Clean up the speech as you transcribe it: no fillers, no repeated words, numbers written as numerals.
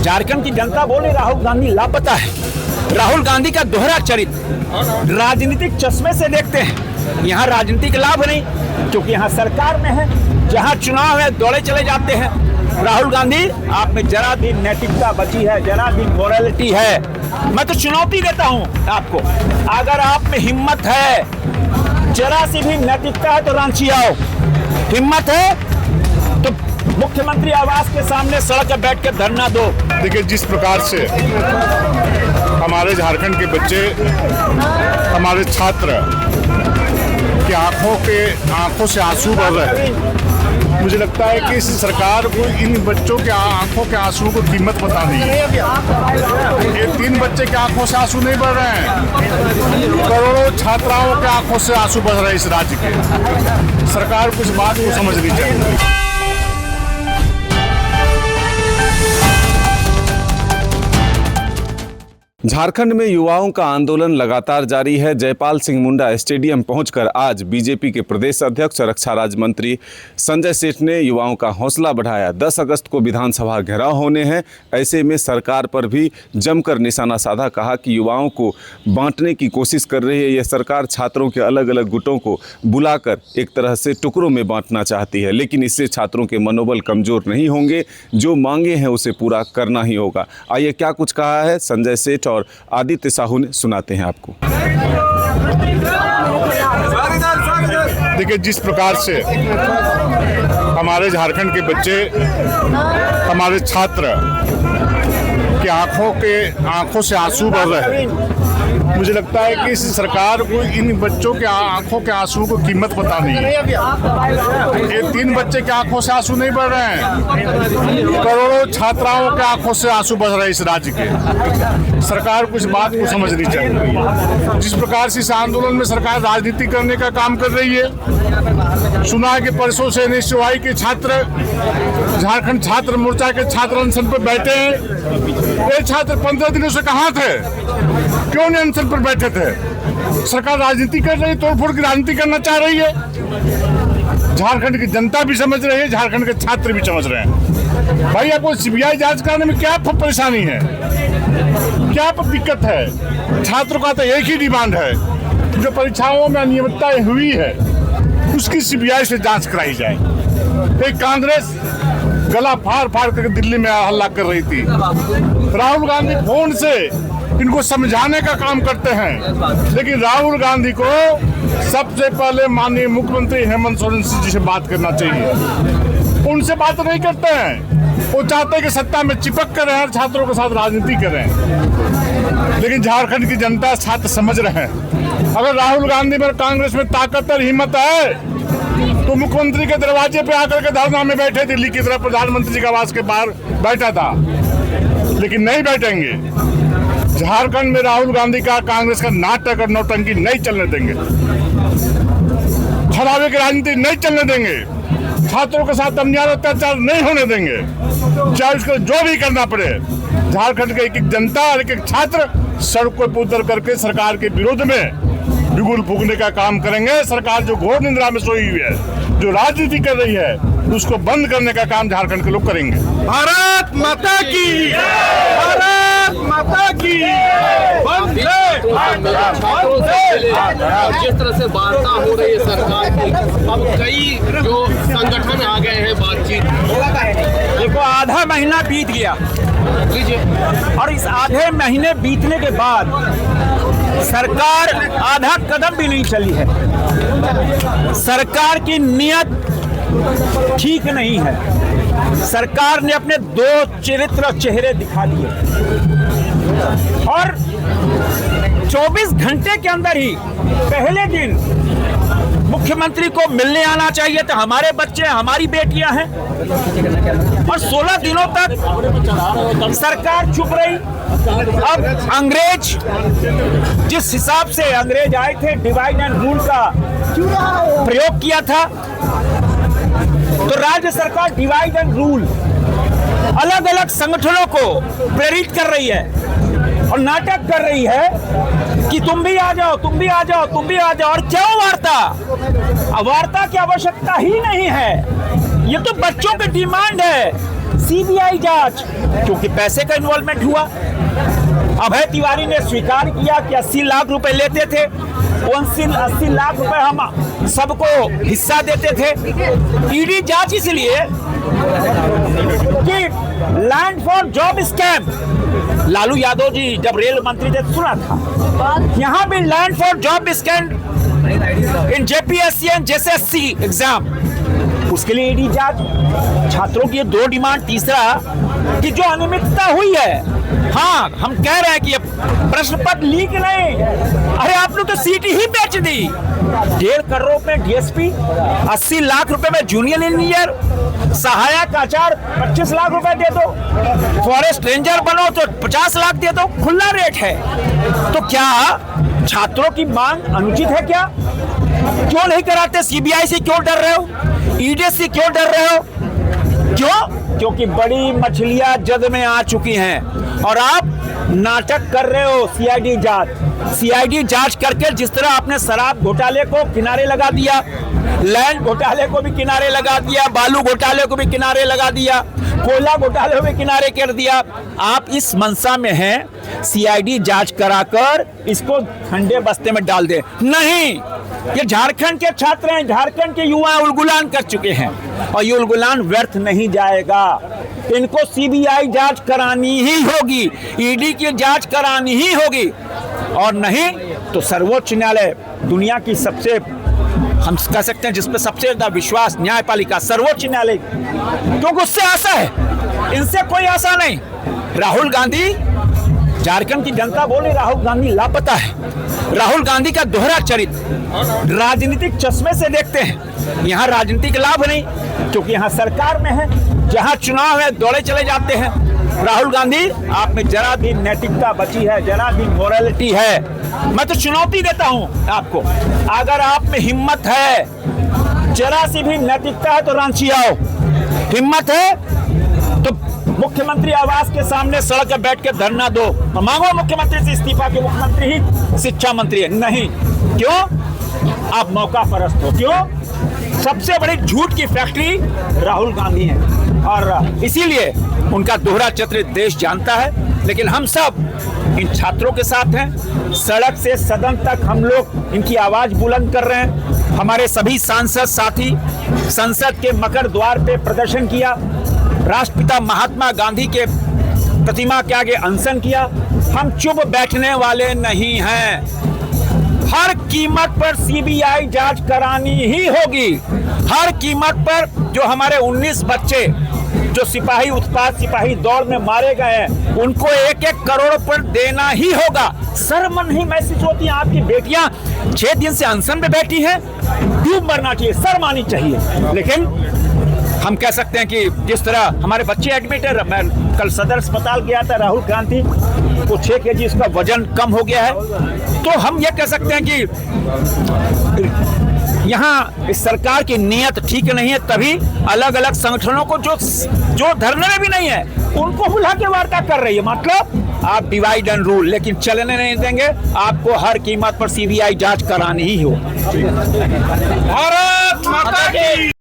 झारखंड की जनता बोले राहुल गांधी लापता है। राहुल गांधी का दोहरा चरित्र राजनीतिक चश्मे से देखते हैं। यहाँ राजनीतिक लाभ नहीं, क्योंकि यहाँ सरकार में है, जहाँ चुनाव है दौड़े चले जाते हैं। राहुल गांधी, आप में जरा भी नैतिकता बची है, जरा भी मोरालिटी है। मैं तो चुनौती देता हूँ आपको, अगर आप में हिम्मत है, जरा सी भी नैतिकता है तो रांची आओ। हिम्मत है तो मुख्यमंत्री आवास के सामने सड़क पर बैठ के धरना दो। देखिए, जिस प्रकार से हमारे झारखंड के बच्चे, हमारे छात्र की आंखों से आंसू बह रहे हैं, मुझे लगता है कि इस सरकार को इन बच्चों के आंखों के आंसू को कीमत पता नहीं है। ये 3 बच्चे के आंखों से आंसू नहीं बह रहे हैं, करोड़ों छात्राओं के आंखों से आंसू बह रहे हैं इस राज्य के। सरकार को इस बात को समझनी चाहिए। झारखंड में युवाओं का आंदोलन लगातार जारी है। जयपाल सिंह मुंडा स्टेडियम पहुंचकर आज बीजेपी के प्रदेश अध्यक्ष और रक्षा राज्य मंत्री संजय सेठ ने युवाओं का हौसला बढ़ाया। 10 अगस्त को विधानसभा घेराव होने हैं, ऐसे में सरकार पर भी जमकर निशाना साधा। कहा कि युवाओं को बांटने की कोशिश कर रही है। यह सरकार छात्रों के अलग अलग गुटों को बुलाकर एक तरह से टुकड़ों में बांटना चाहती है, लेकिन इससे छात्रों के मनोबल कमजोर नहीं होंगे। जो मांगे हैं उसे पूरा करना ही होगा। आइए क्या कुछ कहा है संजय सेठ और आदित्य साहू ने, सुनाते हैं आपको। देखिए, जिस प्रकार से हमारे झारखंड के बच्चे, हमारे छात्र की आंखों से आंसू बह रहे हैं, मुझे लगता है कि इस सरकार को इन बच्चों के आंखों के आंसू को कीमत पता नहीं है। ये 3 बच्चे के आंखों से आंसू नहीं बह रहे हैं, करोड़ों छात्राओं के आंखों से आंसू बह रहे हैं इस राज्य के। सरकार को इस बात को समझनी चाहिए। जिस प्रकार से इस आंदोलन में सरकार राजनीति करने का काम कर रही है, सुना है कि परसों से NSY के छात्र, झारखंड छात्र मोर्चा के छात्र अनशन पर बैठे हैं। ये छात्र 15 दिनों से कहाँ थे? क्यों नहीं अनशन पर बैठे थे? सरकार राजनीति कर रही है, तोड़फोड़ की राजनीति करना चाह रही है। झारखंड की जनता भी समझ रही है, झारखंड के छात्र भी समझ रहे हैं। भाई, आपको CBI जांच कराने में क्या परेशानी है, क्या दिक्कत है? छात्रों का तो एक ही डिमांड है, जो परीक्षाओं में अनियमितताएं हुई है उसकी CBI से जांच कराई जाए। एक कांग्रेस गला फाड़ फाड़ करके दिल्ली में हल्ला कर रही थी। राहुल गांधी फोन से इनको समझाने का काम करते हैं, लेकिन राहुल गांधी को सबसे पहले माननीय मुख्यमंत्री हेमंत सोरेन जी से बात करना चाहिए। उनसे बात नहीं करते हैं। वो चाहते हैं कि सत्ता में चिपक कर रहे हैं, छात्रों के साथ राजनीति करें। लेकिन झारखंड की जनता, छात्र समझ रहे हैं, अगर राहुल गांधी में कांग्रेस में ताकत और हिम्मत है तो मुख्यमंत्री के दरवाजे पे आकर के धरना में बैठे, दिल्ली की तरफ प्रधानमंत्री जी के आवास के बाहर बैठा था, लेकिन नहीं बैठेंगे। झारखंड में राहुल गांधी का, कांग्रेस का नाटक और नौटंकी नहीं चलने देंगे। छलावे की राजनीति नहीं चलने देंगे। छात्रों के साथ अन्याय अत्याचार नहीं होने देंगे, चाहे उसको जो भी करना पड़े। झारखंड के एक एक जनता और एक एक छात्र सड़कों पर उतर करके सरकार के विरोध में बिगुल फूकने का काम करेंगे। सरकार जो घोर निंद्रा में सोई हुई है, जो राजनीति कर रही है, उसको बंद करने का काम झारखंड के लोग करेंगे। भारत माता की, भारत माता की। जिस तरह से वार्ता हो रही है सरकार की, अब कई जो संगठन आ गए हैं बातचीत। देखो, आधा महीना बीत गया और इस आधे महीने बीतने के बाद सरकार आधा कदम भी नहीं चली है। सरकार की नीयत ठीक नहीं है। सरकार ने अपने 2 चेहरे दिखा दिए और 24 घंटे के अंदर ही पहले दिन मुख्यमंत्री को मिलने आना चाहिए था। हमारे बच्चे, हमारी बेटियां हैं, और 16 दिनों तक सरकार चुप रही। अब अंग्रेज, जिस हिसाब से अंग्रेज आए थे, डिवाइड एंड रूल का प्रयोग किया था, तो राज्य सरकार डिवाइड एंड रूल अलग अलग संगठनों को प्रेरित कर रही है और नाटक कर रही है कि तुम भी आ जाओ, तुम भी आ जाओ, तुम भी आ जाओ। और क्यों वार्ता? वार्ता की आवश्यकता ही नहीं है। ये तो बच्चों की डिमांड है। सीबीआई जांच, क्योंकि पैसे का इन्वॉल्वमेंट हुआ। अभय तिवारी ने स्वीकार किया कि 80 लाख रुपए लेते थे, 80 लाख रुपए हम सबको हिस्सा देते थे। ईडी जांच इसलिए कि land for job scam, Lalu Yadav ji जब रेल मंत्री थे सुना था, यहां भी land for job scam in JPSC and JSSC exam, उसके लिए ईडी जांच। छात्रों की ये 2 डिमांड। तीसरा कि जो अनियमितता हुई है, हाँ हम कह रहे हैं कि प्रश्न पत्र लीक नहीं, अरे आपने तो सीट ही बेच दी। 1.5 करोड़ रुपए डीएसपी, 80 लाख रुपए में जूनियर इंजीनियर, सहायक आचार्य 25 लाख रुपए दे दो, फॉरेस्ट रेंजर बनो तो 50 लाख दे दो, खुला रेट है। तो क्या छात्रों की मांग अनुचित है क्या? क्यों नहीं कराते? सीबीआई से क्यों डर रहे हो? ईडी से क्यों डर रहे हो? क्यों? क्योंकि बड़ी मछलियां जद में आ चुकी हैं और आप नाटक कर रहे हो। सीआईडी जांच करके जिस तरह आपने शराब घोटाले को किनारे लगा दिया, लैंड घोटाले को भी किनारे लगा दिया, बालू घोटाले को भी किनारे लगा दिया, कोयला घोटाले को भी किनारे कर दिया, आप इस मंशा में हैं सीआईडी जांच कराकर इसको ठंडे बस्ते में डाल दे। नहीं, ये झारखंड के छात्र हैं, झारखंड के युवा उलगुलान कर चुके हैं और ये उलगुलान व्यर्थ नहीं जाएगा। इनको सीबीआई जांच करानी ही होगी, ईडी की जांच करानी ही होगी, और नहीं तो सर्वोच्च न्यायालय, दुनिया की सबसे, हम कह सकते हैं जिसपे सबसे ज्यादा विश्वास, न्यायपालिका सर्वोच्च न्यायालय, क्योंकि उससे आशा है, इनसे कोई आशा नहीं। राहुल गांधी, झारखंड की जनता बोली राहुल गांधी लापता है। राहुल गांधी का दोहरा चरित्र राजनीतिक चश्मे से देखते हैं। यहाँ राजनीतिक लाभ नहीं, क्योंकि यहाँ सरकार में है, जहाँ चुनाव है दौड़े चले जाते हैं। राहुल गांधी, आप में जरा भी नैतिकता बची है, जरा भी मोरालिटी है? मैं तो चुनौती देता हूं आपको, अगर आप में हिम्मत है, जरा सी भी नैतिकता है तो रांची आओ। हिम्मत है तो मुख्यमंत्री आवास के सामने सड़क पर बैठ के धरना दो, मांगो मुख्यमंत्री से इस्तीफा, के मुख्यमंत्री ही शिक्षा मंत्री है। नहीं, क्यों? आप मौका परस्त हो। क्यों? सबसे बड़ी झूठ की फैक्ट्री राहुल गांधी है और इसीलिए उनका दोहरा चरित्र देश जानता है। लेकिन हम सब इन छात्रों के साथ हैं, सड़क से सदन तक हम लोग इनकी आवाज बुलंद कर रहे हैं। हमारे सभी सांसद साथी संसद के मकर द्वार पे प्रदर्शन किया, राष्ट्रपिता महात्मा गांधी के प्रतिमा के आगे अनशन किया। हम चुप बैठने वाले नहीं हैं। हर कीमत पर सीबीआई जांच करानी ही होगी। हर कीमत पर जो हमारे 19 बच्चे जो सिपाही उत्पाद, सिपाही दौड़ में मारे गए हैं, उनको 1-1 करोड़ पर देना ही होगा। शर्म नहीं महसूस होती है? आपकी बेटियां 6 दिन से अनशन में बैठी हैं, डूब मरना चाहिए, शर्म आनी चाहिए। लेकिन हम कह सकते हैं कि जिस तरह हमारे बच्चे एडमिट है, मैं कल सदर अस्पताल गया था, राहुल गांधी को 6 kg इसका वजन कम हो गया है, तो हम ये कह सकते हैं कि यहाँ इस सरकार की नीयत ठीक नहीं है। तभी अलग अलग संगठनों को जो धरने में भी नहीं है उनको बुला के वार्ता कर रही है। मतलब आप डिवाइड एंड रूल, लेकिन चलने नहीं देंगे। आपको हर कीमत पर सीबीआई जांच करानी ही हो। भारत माता की